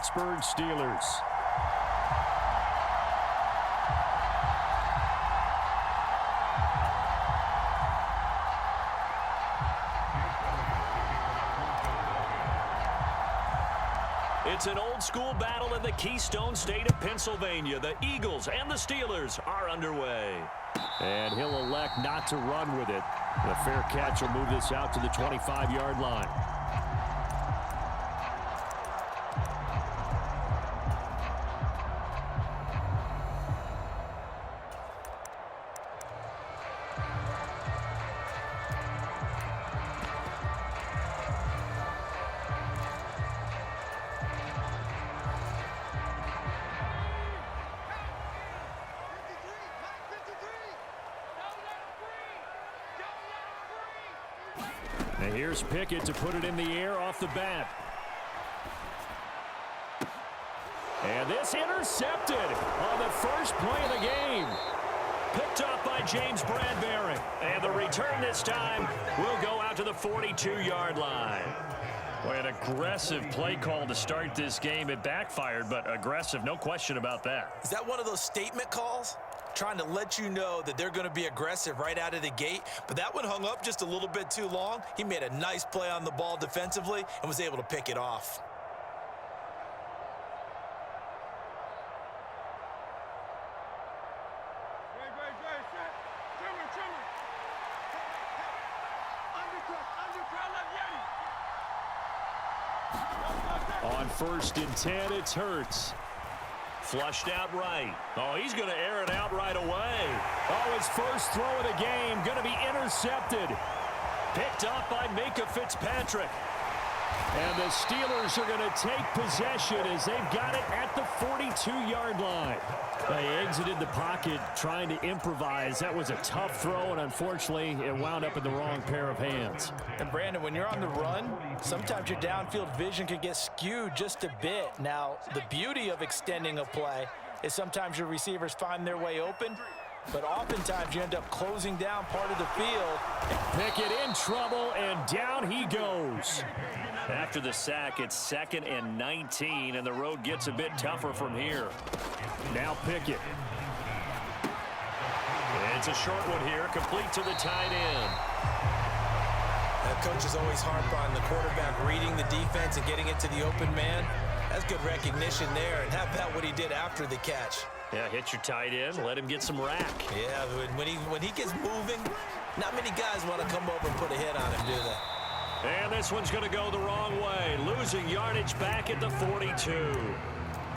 Pittsburgh Steelers. It's an old-school battle in the Keystone State of Pennsylvania. The Eagles and the Steelers are underway. And he'll elect not to run with it. The fair catch will move this out to the 25-yard line. And here's Pickett to put it in the air off the bat. And this intercepted on the first play of the game. Picked up by James Bradbury. And the return this time will go out to the 42-yard line. Boy, an aggressive play call to start this game. It backfired, but aggressive, no question about that. Is that one of those statement calls? Trying to let you know that they're going to be aggressive right out of the gate. But that one hung up just a little bit too long. He made a nice play on the ball defensively and was able to pick it off. On 1st and 10, it's Hurts. Flushed out right. Oh, he's going to air it out right away. Oh, his first throw of the game going to be intercepted. Picked up by Minka Fitzpatrick. And the Steelers are going to take possession as they've got it at the 42-yard line. They exited the pocket trying to improvise. That was a tough throw, and unfortunately, it wound up in the wrong pair of hands. And, Brandon, when you're on the run, sometimes your downfield vision can get skewed just a bit. Now, the beauty of extending a play is sometimes your receivers find their way open, but oftentimes you end up closing down part of the field. Pickett in trouble, and down he goes. After the sack, it's 2nd and 19, and the road gets a bit tougher from here. Now Pickett. It's a short one here, complete to the tight end. That coach is always harp on the quarterback reading the defense and getting it to the open man. That's good recognition there, and how about what he did after the catch? Yeah, hit your tight end, let him get some rack. Yeah, when he gets moving, not many guys want to come over and put a hit on him, do they? And this one's going to go the wrong way, losing yardage back at the 42.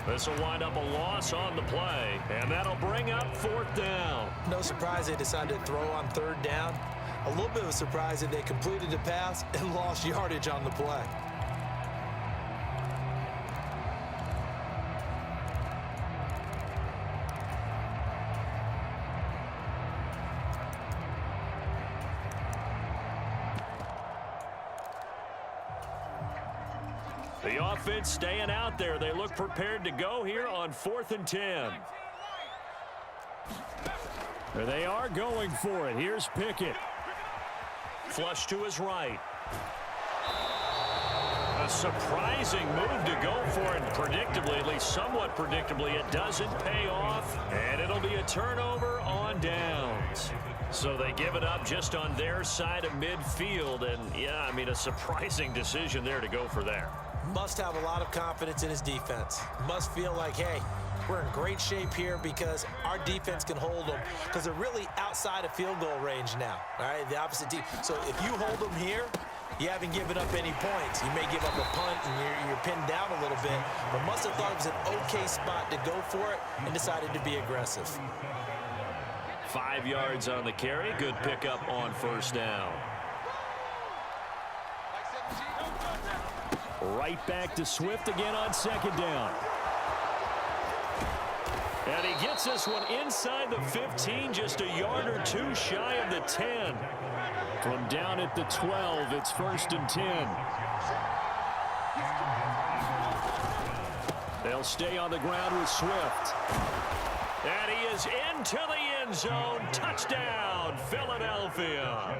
This will wind up a loss on the play, and that'll bring up 4th down. No surprise they decided to throw on 3rd down. A little bit of a surprise that they completed the pass and lost yardage on the play. The offense staying out there. They look prepared to go here on 4th and 10. There they are going for it. Here's Pickett. Flush to his right. A surprising move to go for it. Predictably, at least somewhat predictably, it doesn't pay off. And it'll be a turnover on downs. So they give it up just on their side of midfield. And, yeah, I mean, a surprising decision there to go for that. Must have a lot of confidence in his defense. Must feel like, hey, we're in great shape here because our defense can hold them because they're really outside of field goal range now, all right, the opposite team. So if you hold them here, you haven't given up any points. You may give up a punt and you're pinned down a little bit, but must have thought it was an okay spot to go for it and decided to be aggressive. 5 yards on the carry. Good pickup on 1st down. Right back to Swift again on 2nd down. And he gets this one inside the 15, just a yard or two shy of the 10. From down at the 12, it's 1st and 10. They'll stay on the ground with Swift. And he is into the end zone. Touchdown, Philadelphia.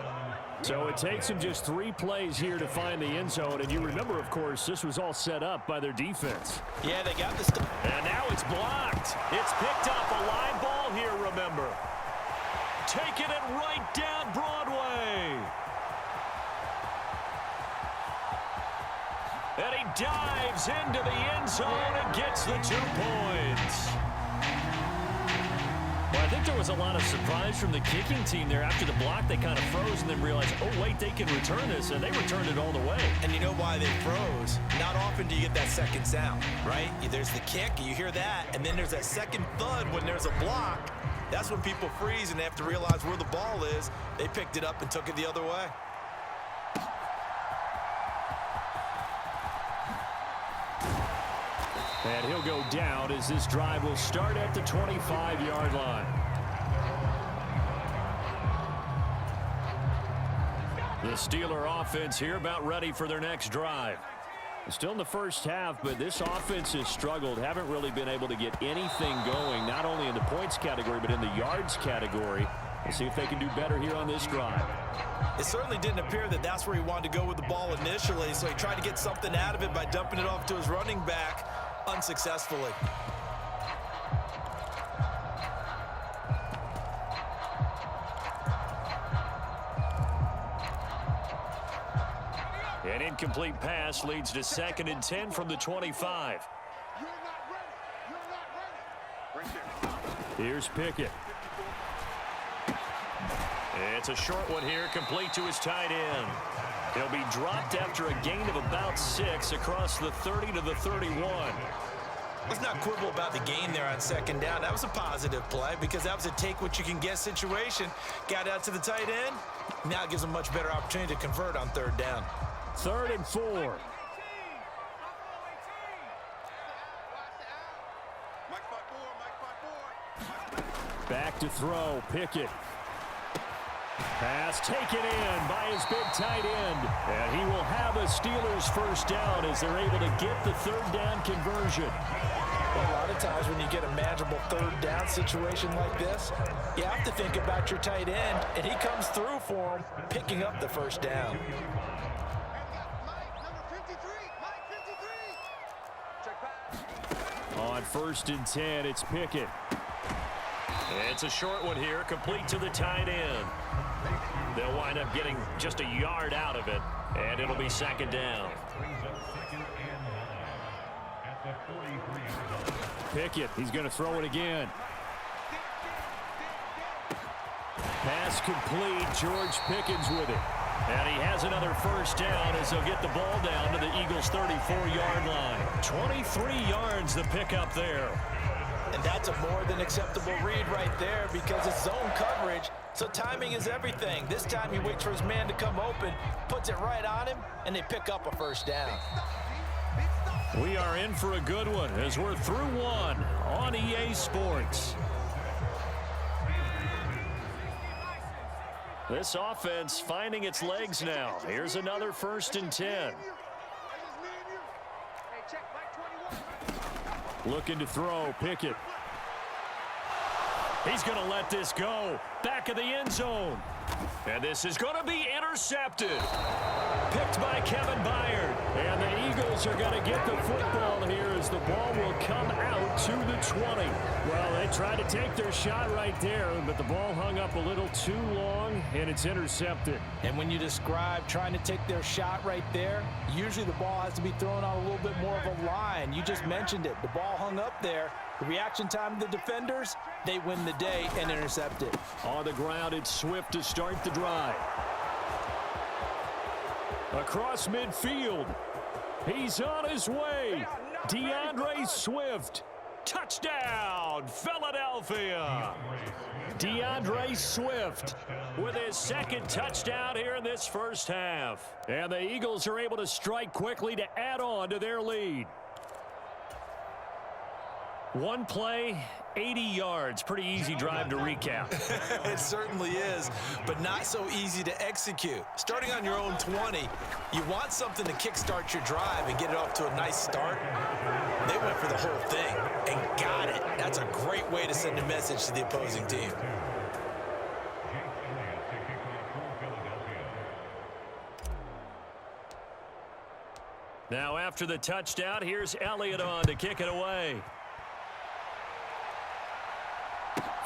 So it takes them just 3 plays here to find the end zone. And you remember, of course, this was all set up by their defense. Yeah, they got this. And now it's blocked. It's picked up. A live ball here, remember. Taking it right down Broadway. And he dives into the end zone and gets the 2 points. Well, I think there was a lot of surprise from the kicking team there. After the block, they kind of froze and then realized, oh, wait, they can return this, and they returned it all the way. And you know why they froze? Not often do you get that second sound, right? There's the kick, you hear that, and then there's that second thud when there's a block. That's when people freeze and they have to realize where the ball is. They picked it up and took it the other way. And he'll go down as this drive will start at the 25-yard line. The Steeler offense here about ready for their next drive. Still in the first half, but this offense has struggled. Haven't really been able to get anything going, not only in the points category, but in the yards category. We'll see if they can do better here on this drive. It certainly didn't appear that that's where he wanted to go with the ball initially, so he tried to get something out of it by dumping it off to his running back unsuccessfully. An incomplete pass leads to 2nd and 10 from the 25. Here's Pickett. It's a short one here, complete to his tight end. He'll be dropped after a gain of about 6 across the 30 to the 31. Let's not quibble about the gain there on 2nd down. That was a positive play because that was a take-what-you-can-get situation. Got out to the tight end. Now it gives him a much better opportunity to convert on 3rd down. 3rd and 4. Back to throw, Pickett. Pass taken in by his big tight end. And he will have a Steelers first down as they're able to get the 3rd down conversion. Well, a lot of times when you get a manageable 3rd down situation like this, you have to think about your tight end, and he comes through for him, picking up the first down. On 1st and 10, it's Pickett. It's a short one here, complete to the tight end. They'll wind up getting just a yard out of it, and it'll be 2nd down. Pickett, he's going to throw it again. Pass complete, George Pickens with it. And he has another first down as they'll get the ball down to the Eagles' 34-yard line. 23 yards the pickup there. And that's a more than acceptable read right there because it's zone coverage, so timing is everything. This time he waits for his man to come open, puts it right on him, and they pick up a first down. We are in for a good one as we're through one on EA Sports. This offense finding its legs now. Here's another 1st and 10. Looking to throw, Pickett. He's going to let this go. Back of the end zone. And this is going to be intercepted. Picked by Kevin Byard. And the Eagles are going to get the football here as the ball will come out to the 20. Well, they tried to take their shot right there, but the ball hung up a little too long, and it's intercepted. And when you describe trying to take their shot right there, usually the ball has to be thrown on a little bit more of a line. You just mentioned it. The ball hung up there. The reaction time of the defenders, they win the day and intercept it. On the ground, it's Swift to start the drive. Across midfield. He's on his way. DeAndre Swift. Touchdown, Philadelphia. DeAndre Swift with his 2nd touchdown here in this first half. And the Eagles are able to strike quickly to add on to their lead. One play, 80 yards. Pretty easy drive to recap. It certainly is, but not so easy to execute. Starting on your own 20, you want something to kickstart your drive and get it off to a nice start. They went for the whole thing and got it. That's a great way to send a message to the opposing team. After the touchdown, here's Elliott on to kick it away.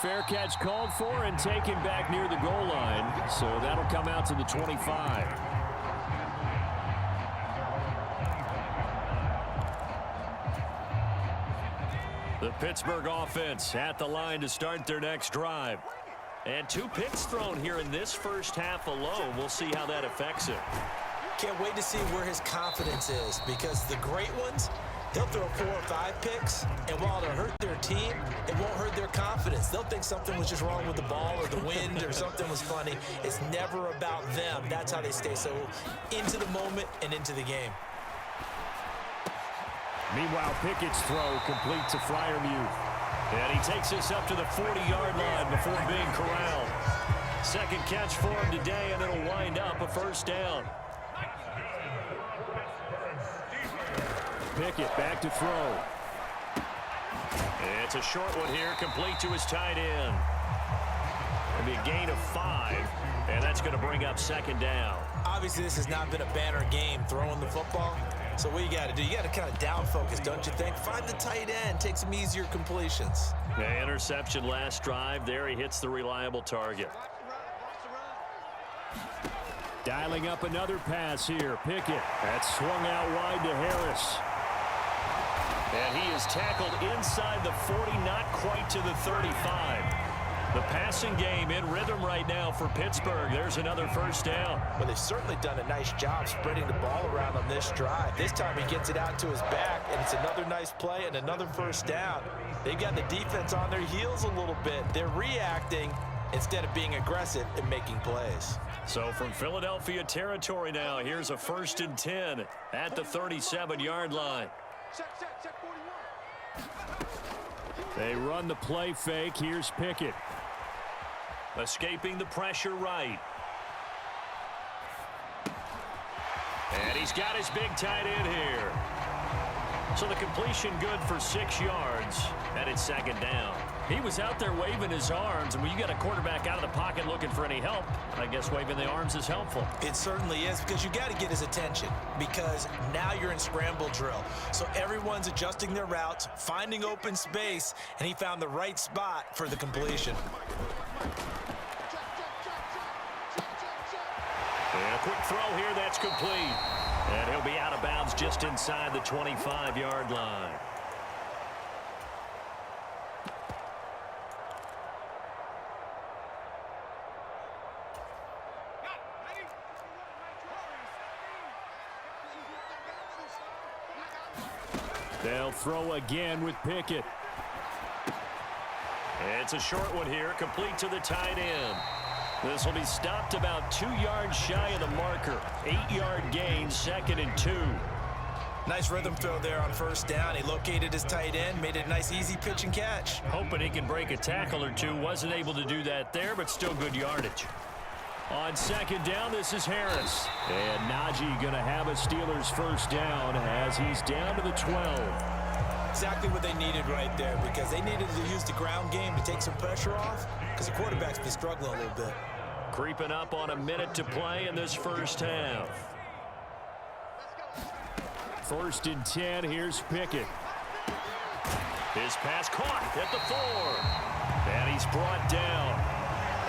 Fair catch called for and taken back near the goal line. So that'll come out to the 25. The Pittsburgh offense at the line to start their next drive. And 2 picks thrown here in this first half alone. We'll see how that affects it. Can't wait to see where his confidence is, because the great ones, they'll throw 4 or 5 picks, and while it'll hurt their team, it won't hurt their confidence. They'll think something was just wrong with the ball or the wind or something was funny. It's never about them. That's how they stay so into the moment and into the game. Meanwhile, Pickett's throw complete to Freiermuth. And he takes this up to the 40-yard line before being corralled. Second catch for him today, and it'll wind up a first down. Pickett back to throw. It's a short one here, complete to his tight end. It'll be a gain of 5, and that's going to bring up second down. Obviously, this has not been a banner game throwing the football. So what you got to do, you got to kind of down focus, don't you think? Find the tight end, take some easier completions. Yeah, interception last drive. There he hits the reliable target. Dialing up another pass here. Pickett. That's swung out wide to Harris. And he is tackled inside the 40, not quite to the 35. The passing game in rhythm right now for Pittsburgh. There's another first down. Well, they've certainly done a nice job spreading the ball around on this drive. This time he gets it out to his back, and it's another nice play and another first down. They've got the defense on their heels a little bit. They're reacting instead of being aggressive and making plays. So from Philadelphia territory now, here's a 1st and 10 at the 37-yard line. They run the play fake. Here's Pickett. Escaping the pressure right. And he's got his big tight end here. So the completion good for 6 yards, and it's second down. He was out there waving his arms, and when you got a quarterback out of the pocket looking for any help, I guess waving the arms is helpful. It certainly is, because you got to get his attention, because now you're in scramble drill. So everyone's adjusting their routes, finding open space, and he found the right spot for the completion. And a quick throw here, that's complete. And he'll be out of bounds just inside the 25-yard line. They'll throw again with Pickett. It's a short one here, complete to the tight end. This will be stopped about 2 yards shy of the marker. 8-yard gain, 2nd and 2. Nice rhythm throw there on first down. He located his tight end, made it a nice easy pitch and catch. Hoping he can break a tackle or two. Wasn't able to do that there, but still good yardage. On second down, this is Harris. And Najee going to have a Steelers first down as he's down to the 12. Exactly what they needed right there, because they needed to use the ground game to take some pressure off, because the quarterback's been struggling a little bit. Creeping up on a minute to play in this first half. 1st and 10, here's Pickett. His pass caught at the 4. And he's brought down.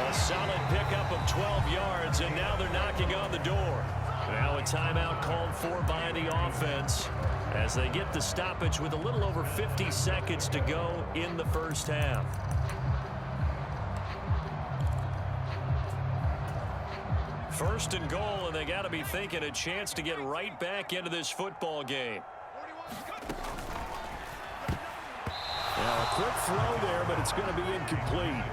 A solid pickup of 12 yards, and now they're knocking on the door. Now a timeout called for by the offense as they get the stoppage with a little over 50 seconds to go in the first half. First and goal, and they got to be thinking a chance to get right back into this football game. Now a quick throw there, but it's going to be incomplete.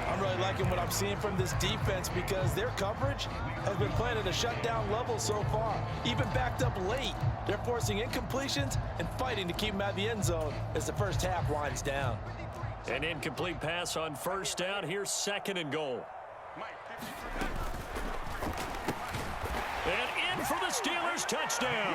I'm really liking what I'm seeing from this defense, because their coverage has been playing at a shutdown level so far. Even backed up late, they're forcing incompletions and fighting to keep them out of the end zone as the first half winds down. An incomplete pass on first down. Here's 2nd and goal. And in for the Steelers, touchdown.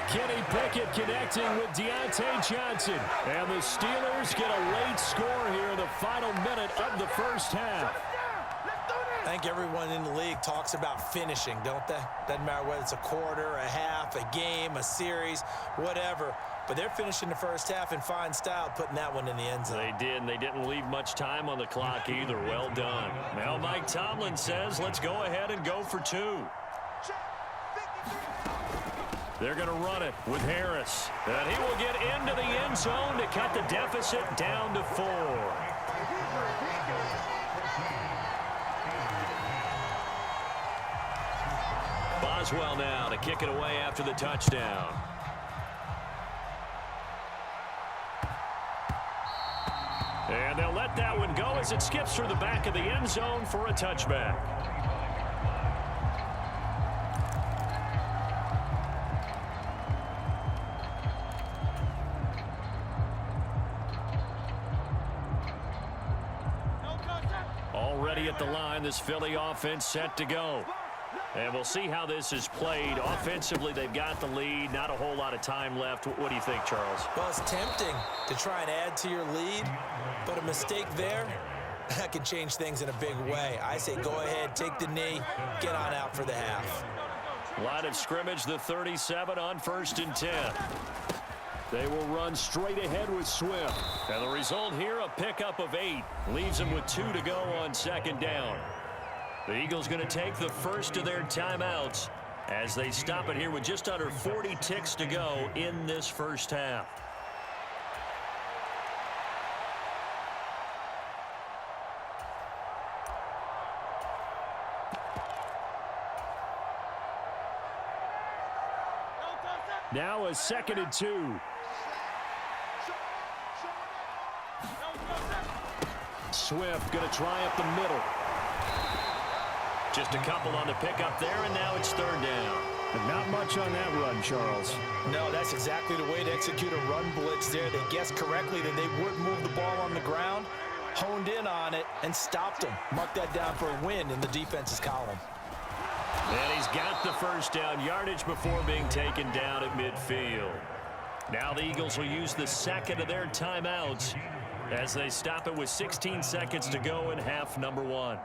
Kenny Pickett connecting with Deontay Johnson. And the Steelers get a late score here in the final minute of the first half. I think everyone in the league talks about finishing, don't they? Doesn't matter whether it's a quarter, a half, a game, a series, whatever. But they're finishing the first half in fine style, putting that one in the end zone. They did, and they didn't leave much time on the clock either. Well done. Now Mike Tomlin says, let's go ahead and go for two. They're going to run it with Harris. And he will get into the end zone to cut the deficit down to 4. Boswell now to kick it away after the touchdown. And they'll let that one go as it skips through the back of the end zone for a touchback. Already at the line, this Philly offense set to go. And we'll see how this is played. Offensively, they've got the lead. Not a whole lot of time left. What do you think, Charles? Well, it's tempting to try and add to your lead, but a mistake there, that can change things in a big way. I say go ahead, take the knee, get on out for the half. Line of scrimmage, the 37 on 1st and 10. They will run straight ahead with Swift. And the result here, a pickup of 8. Leaves them with 2 to go on 2nd down. The Eagles going to take the first of their timeouts as they stop it here with just under 40 ticks to go in this first half. Now a 2nd and 2. Swift going to try up the middle. Just a couple on the pickup there, and now it's 3rd down. But not much on that run, Charles. No, that's exactly the way to execute a run blitz there. They guessed correctly that they would move the ball on the ground, honed in on it, and stopped them. Mark that down for a win in the defense's column. And he's got the first down yardage before being taken down at midfield. Now the Eagles will use the 2nd of their timeouts as they stop it with 16 seconds to go in half number 1.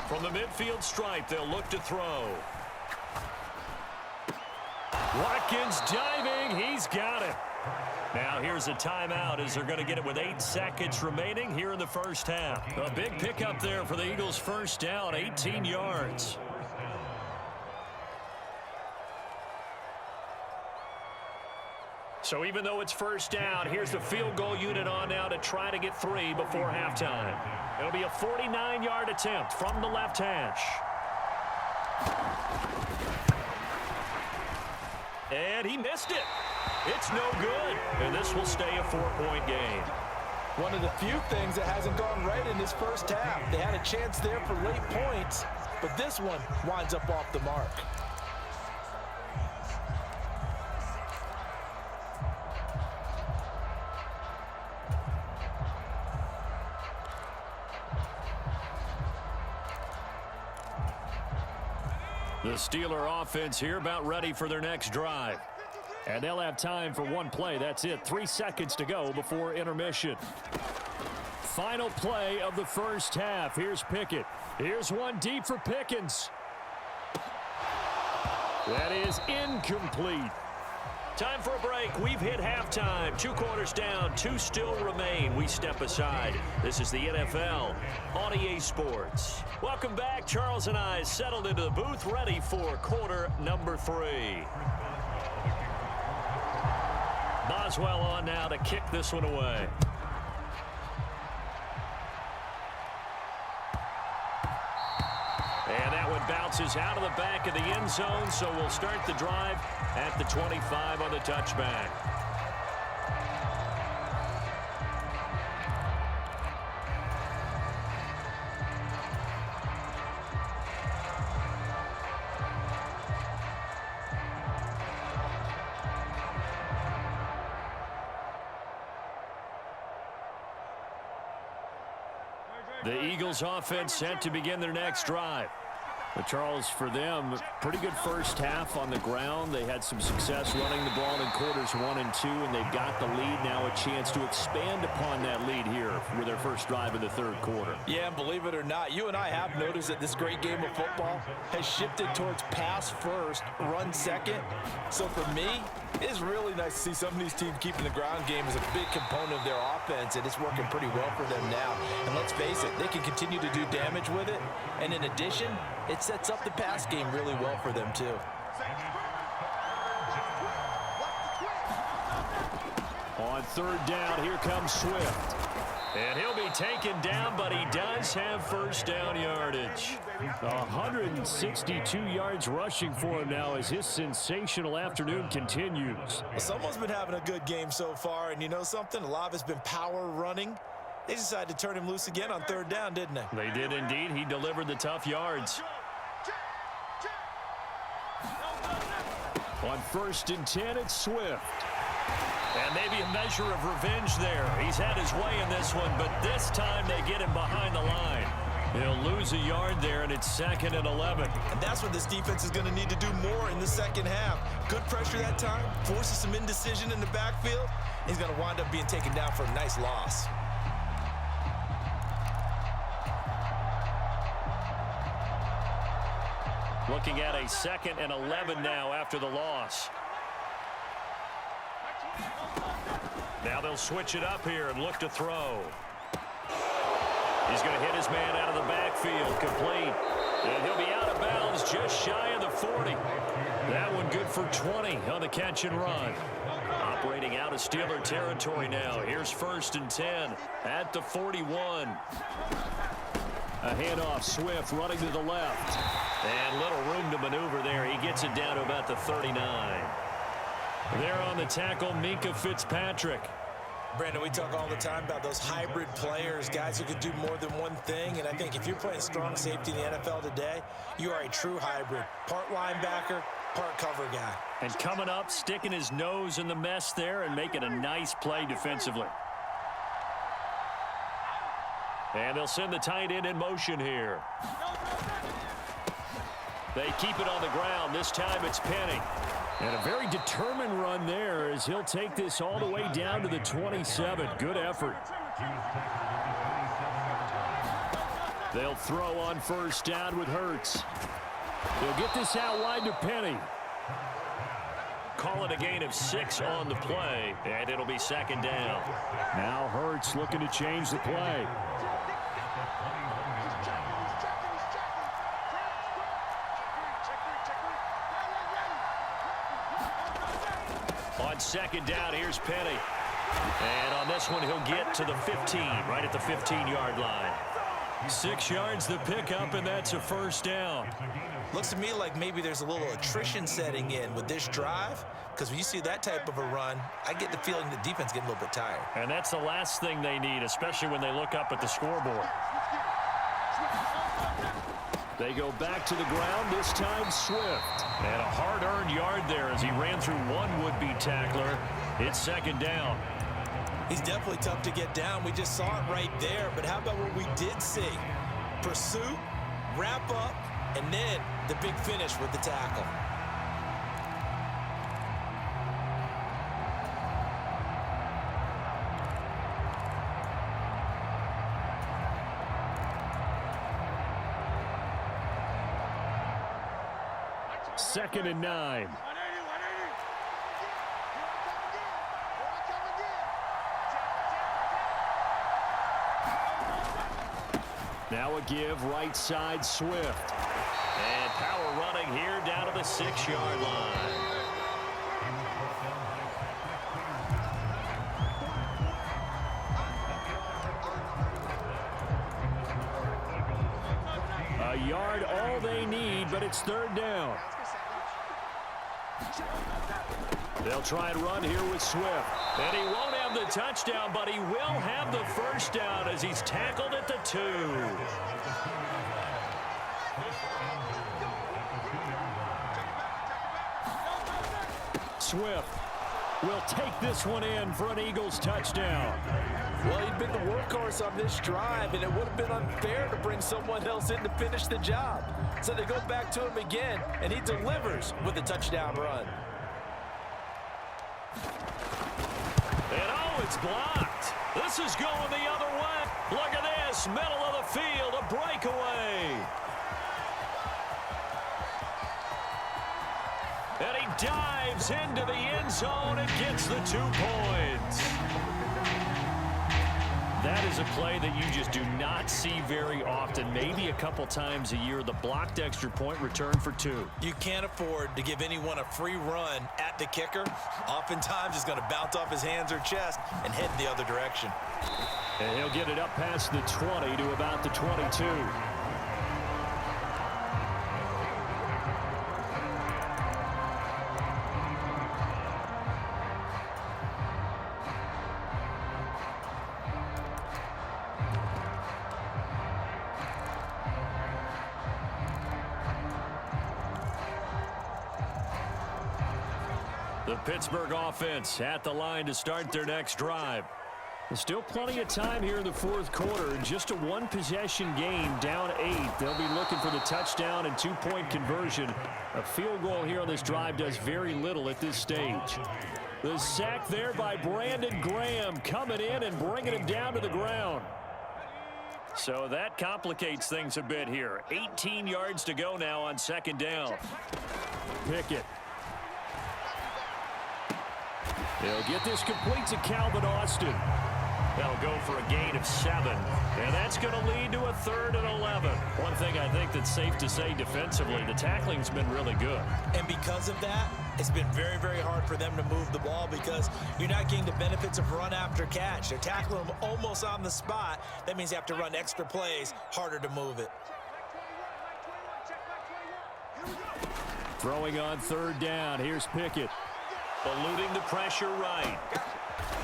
From the midfield stripe, they'll look to throw. Watkins diving. He's got it. Now here's a timeout as they're going to get it with 8 seconds remaining here in the first half. A big pickup there for the Eagles' first down, 18 yards. So even though it's first down, here's the field goal unit on now to try to get 3 before halftime. It'll be a 49-yard attempt from the left hash. And he missed it. It's no good. And this will stay a 4-point game. One of the few things that hasn't gone right in this first half. They had a chance there for late points, but this one winds up off the mark. The Steeler offense here about ready for their next drive. And they'll have time for one play. That's it. 3 seconds to go before intermission. Final play of the first half. Here's Pickett. Here's one deep for Pickens. That is incomplete. Time for a break. We've hit halftime. 2 quarters down. 2 still remain. We step aside. This is the NFL on EA Sports. Welcome back. Charles and I settled into the booth ready for quarter number 3. Boswell on now to kick this one away. And that one bounces out of the back of the end zone, so we'll start the drive at the 25 on the touchback. The Eagles offense set to begin their next drive. But Charles, for them, pretty good first half on the ground. They had some success running the ball in quarters 1 and 2, and they've got the lead now, a chance to expand upon that lead here with their first drive of the third quarter. Yeah, and believe it or not, you and I have noticed that this great game of football has shifted towards pass first, run second. So for me, it's really nice to see some of these teams keeping the ground game as a big component of their offense, and it's working pretty well for them now. And let's face it, they can continue to do damage with it. And in addition, it sets up the pass game really well for them, too. On third down, here comes Swift. And he'll be taken down, but he does have first down yardage. 162 yards rushing for him now as his sensational afternoon continues. Well, someone's been having a good game so far, and you know something? A lot of it's been power running. They decided to turn him loose again on third down, didn't they? They did indeed. He delivered the tough yards. On 1st and 10, it's Swift. And maybe a measure of revenge there. He's had his way in this one, but this time they get him behind the line. He'll lose a yard there, and it's 2nd and 11. And that's what this defense is going to need to do more in the second half. Good pressure that time, forces some indecision in the backfield. He's going to wind up being taken down for a nice loss. Looking at a 2nd and 11 now after the loss. Now they'll switch it up here and look to throw. He's going to hit his man out of the backfield, complete. And he'll be out of bounds just shy of the 40. That one good for 20 on the catch and run. Operating out of Steeler territory now. Here's 1st and 10 at the 41. A handoff, Swift running to the left. And little room to maneuver there. He gets it down to about the 39. There on the tackle, Minkah Fitzpatrick. Brandon, we talk all the time about those hybrid players, guys who can do more than one thing. And I think if you're playing strong safety in the NFL today, you are a true hybrid. Part linebacker, part cover guy. And coming up, sticking his nose in the mess there and making a nice play defensively. And they'll send the tight end in motion here. They keep it on the ground. This time it's Penny. And a very determined run there as he'll take this all the way down to the 27. Good effort. They'll throw on 1st down with Hurts. They'll get this out wide to Penny. Call it a gain of 6 on the play, and it'll be 2nd down. Now Hurts looking to change the play. On 2nd down, here's Penny. And on this one, he'll get to the 15, right at the 15-yard line. 6 yards the pickup, and that's a 1st down. Looks to me like maybe there's a little attrition setting in with this drive, because when you see that type of a run, I get the feeling the defense getting a little bit tired. And that's the last thing they need, especially when they look up at the scoreboard. They go back to the ground, this time Swift. And a hard-earned yard there as he ran through one would-be tackler. It's 2nd down. He's definitely tough to get down. We just saw it right there. But how about what we did see? Pursuit, wrap up, and then the big finish with the tackle. Second and 9. Now a give, right side, Swift. And power running here down to the 6-yard line. A yard, all they need, but it's 3rd down. They'll try and run here with Swift. And he won't have the touchdown, but he will have the 1st down as he's tackled at the 2. Swift will take this one in for an Eagles touchdown. Well, he'd been the workhorse on this drive, and it would have been unfair to bring someone else in to finish the job. So they go back to him again, and he delivers with a touchdown run. And oh, it's blocked. This is going the other way. Look at this, middle of the field, a breakaway. And he dives into the end zone and gets the 2 points. That is a play that you just do not see very often. Maybe a couple times a year, the blocked extra point return for 2. You can't afford to give anyone a free run at the kicker. Oftentimes, he's going to bounce off his hands or chest and head the other direction. And he'll get it up past the 20 to about the 22. The Pittsburgh offense at the line to start their next drive. There's still plenty of time here in the fourth quarter. Just a one-possession game, down 8. They'll be looking for the touchdown and 2-point conversion. A field goal here on this drive does very little at this stage. The sack there by Brandon Graham coming in and bringing him down to the ground. So that complicates things a bit here. 18 yards to go now on second down. Pickett. They'll get this complete to Calvin Austin. They'll go for a gain of 7. And that's going to lead to a 3rd and 11. One thing I think that's safe to say defensively, the tackling's been really good. And because of that, it's been very, very hard for them to move the ball because you're not getting the benefits of run after catch. They're tackling them almost on the spot. That means you have to run extra plays, harder to move it. Throwing on 3rd down. Here's Pickett. Eluding the pressure right.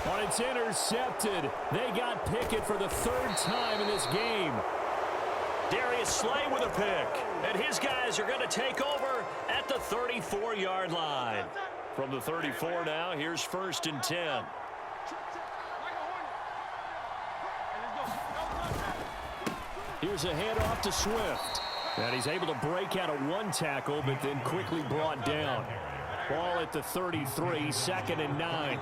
When it's intercepted, they got Pickett for the 3rd time in this game. Darius Slay with a pick. And his guys are going to take over at the 34-yard line. From the 34 now, here's 1st and 10. Here's a handoff to Swift. And he's able to break out of 1 tackle, but then quickly brought down. Ball at the 33, 2nd and 9.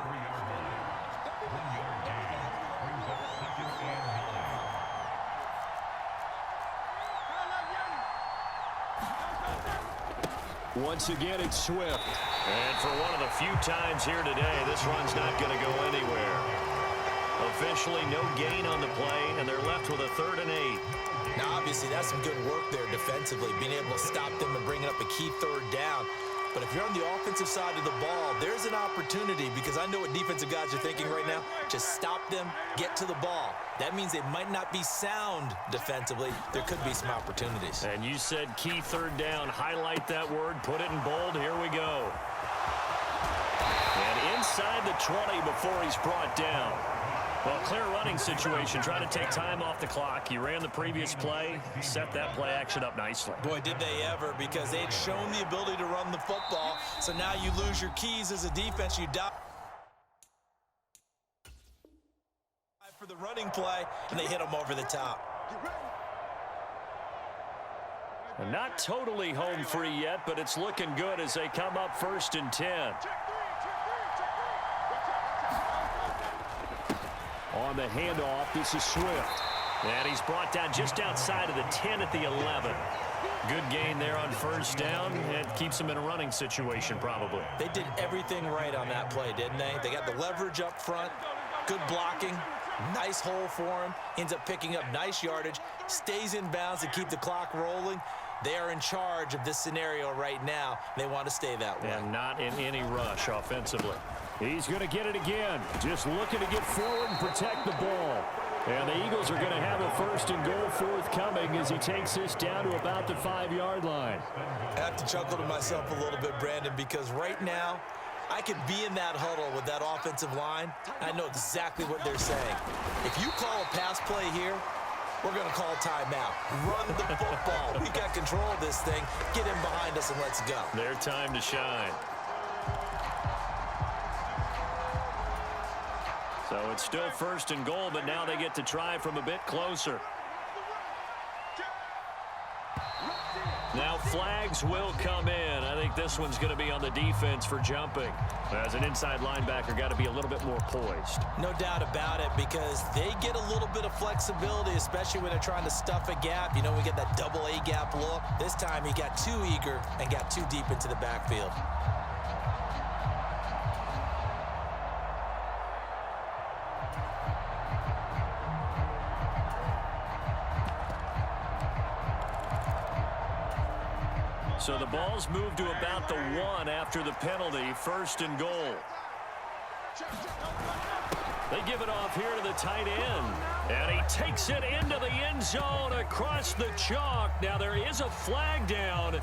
Once again, it's Swift. And for one of the few times here today, this run's not going to go anywhere. Officially no gain on the play, and they're left with a 3rd and 8. Now, obviously, that's some good work there defensively, being able to stop them and bringing up a key 3rd down. But if you're on the offensive side of the ball, there's an opportunity because I know what defensive guys are thinking right now. Just stop them, get to the ball. That means they might not be sound defensively. There could be some opportunities. And you said key 3rd down. Highlight that word. Put it in bold. Here we go. And inside the 20 before he's brought down. Well, clear running situation, trying to take time off the clock. He ran the previous play, set that play action up nicely. Boy, did they ever, because they had shown the ability to run the football. So now you lose your keys as a defense. You die for the running play, and they hit them over the top. And not totally home free yet, but it's looking good as they come up 1st and 10. On the handoff, this is Swift. And he's brought down just outside of the 10 at the 11. Good gain there on 1st down. It keeps them in a running situation probably. They did everything right on that play, didn't they? They got the leverage up front, good blocking, nice hole for him, ends up picking up nice yardage, stays in bounds to keep the clock rolling. They are in charge of this scenario right now. They want to stay that way. And not in any rush offensively. He's going to get it again. Just looking to get forward and protect the ball. And the Eagles are going to have a 1st and goal forthcoming as he takes this down to about the 5-yard line. I have to chuckle to myself a little bit, Brandon, because right now I could be in that huddle with that offensive line. I know exactly what they're saying. If you call a pass play here, we're going to call timeout. Run the football. We got control of this thing. Get in behind us and let's go. Their time to shine. So it's still 1st and goal, but now they get to try from a bit closer. Now flags will come in. I think this one's going to be on the defense for jumping. As an inside linebacker, got to be a little bit more poised. No doubt about it, because they get a little bit of flexibility, especially when they're trying to stuff a gap. You know, we get that double A gap look. This time he got too eager and got too deep into the backfield. So the ball's moved to about the 1 after the penalty, 1st and goal. They give it off here to the tight end. And he takes it into the end zone across the chalk. Now there is a flag down,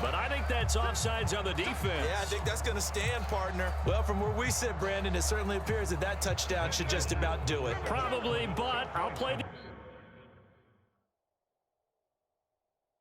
but I think that's offsides on the defense. Yeah, I think that's going to stand, partner. Well, from where we sit, Brandon, it certainly appears that that touchdown should just about do it. Probably, but I'll play the